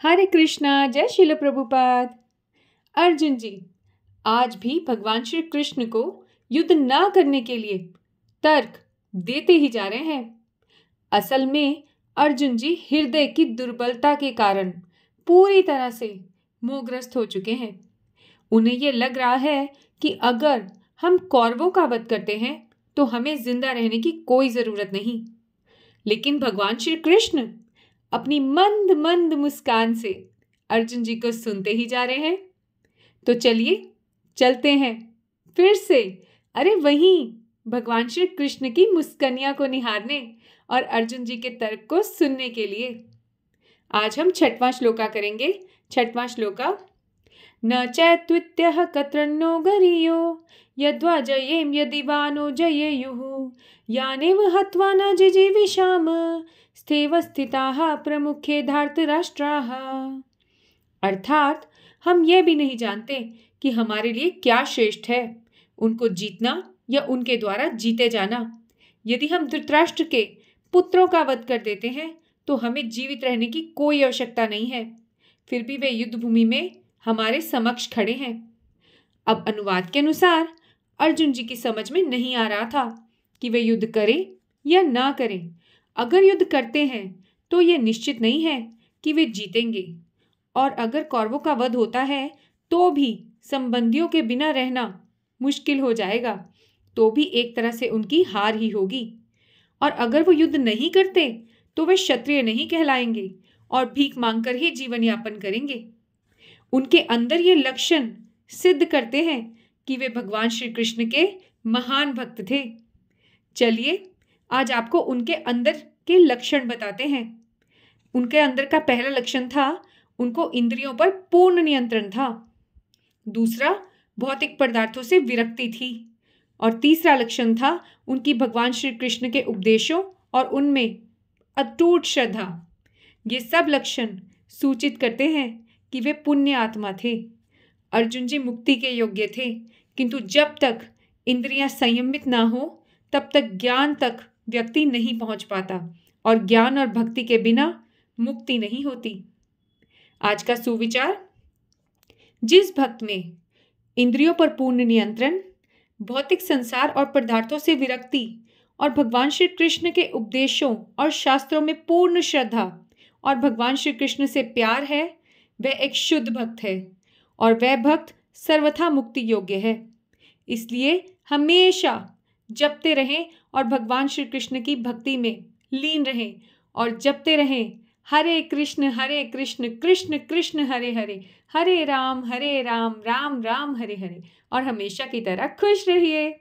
हरे कृष्णा, जय शिल प्रभुपाद। अर्जुन जी आज भी भगवान श्री कृष्ण को युद्ध ना करने के लिए तर्क देते ही जा रहे हैं। असल में अर्जुन जी हृदय की दुर्बलता के कारण पूरी तरह से मोहग्रस्त हो चुके हैं। उन्हें यह लग रहा है कि अगर हम कौरवों का वध करते हैं तो हमें जिंदा रहने की कोई जरूरत नहीं। लेकिन भगवान श्री कृष्ण अपनी मंद मंद मुस्कान से अर्जुन जी को सुनते ही जा रहे हैं। तो चलिए चलते हैं फिर से वहीं भगवान श्री कृष्ण की मुस्कनिया को निहारने और अर्जुन जी के तर्क को सुनने के लिए। आज हम 6वां श्लोका करेंगे। 6वां श्लोका। न चैत्वित्यः कत्रन्नो गरीयो यद्वा जयेम यदि वानो जयेयुः यानेव हत्वा न जिजीविषाम स्थिव स्थिताः प्रमुखे धार्तराष्ट्राः। अर्थात हम यह भी नहीं जानते कि हमारे लिए क्या श्रेष्ठ है, उनको जीतना या उनके द्वारा जीते जाना। यदि हम धृतराष्ट्र के पुत्रों का वध कर देते हैं तो हमें जीवित रहने की कोई आवश्यकता नहीं है। फिर भी वे युद्ध भूमि में हमारे समक्ष खड़े हैं। अब अनुवाद के अनुसार अर्जुन जी की समझ में नहीं आ रहा था कि वे युद्ध करें या ना करें। अगर युद्ध करते हैं तो यह निश्चित नहीं है कि वे जीतेंगे, और अगर कौरवों का वध होता है तो भी संबंधियों के बिना रहना मुश्किल हो जाएगा, तो भी एक तरह से उनकी हार ही होगी। और अगर वो युद्ध नहीं करते तो वे क्षत्रिय नहीं कहलाएंगे और भीख मांगकर ही जीवन यापन करेंगे। उनके अंदर ये लक्षण सिद्ध करते हैं कि वे भगवान श्री कृष्ण के महान भक्त थे। चलिए आज आपको उनके अंदर के लक्षण बताते हैं। उनके अंदर का पहला लक्षण था उनको इंद्रियों पर पूर्ण नियंत्रण था। दूसरा भौतिक पदार्थों से विरक्ति थी। और तीसरा लक्षण था उनकी भगवान श्री कृष्ण के उपदेशों और उनमें अटूट श्रद्धा। ये सब लक्षण सूचित करते हैं कि वे पुण्य आत्मा थे। अर्जुन जी मुक्ति के योग्य थे, किंतु जब तक इंद्रियां संयमित ना हो तब तक ज्ञान तक व्यक्ति नहीं पहुंच पाता, और ज्ञान और भक्ति के बिना मुक्ति नहीं होती। आज का सुविचार। जिस भक्त में इंद्रियों पर पूर्ण नियंत्रण, भौतिक संसार और पदार्थों से विरक्ति और भगवान श्री कृष्ण के उपदेशों और शास्त्रों में पूर्ण श्रद्धा और भगवान श्री कृष्ण से प्यार है, वह एक शुद्ध भक्त है, और वह भक्त सर्वथा मुक्ति योग्य है। इसलिए हमेशा जपते रहें और भगवान श्री कृष्ण की भक्ति में लीन रहें, और जपते रहें हरे कृष्ण कृष्ण कृष्ण हरे हरे, हरे राम राम राम हरे हरे, और हमेशा की तरह खुश रहिए।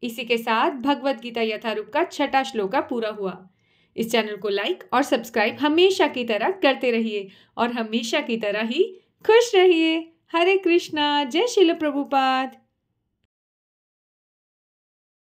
इसी के साथ भगवत गीता यथारूप का 6वां श्लोका पूरा हुआ। इस चैनल को लाइक और सब्सक्राइब हमेशा की तरह करते रहिए और हमेशा की तरह ही खुश रहिए। हरे कृष्णा, जय शिल प्रभुपाद।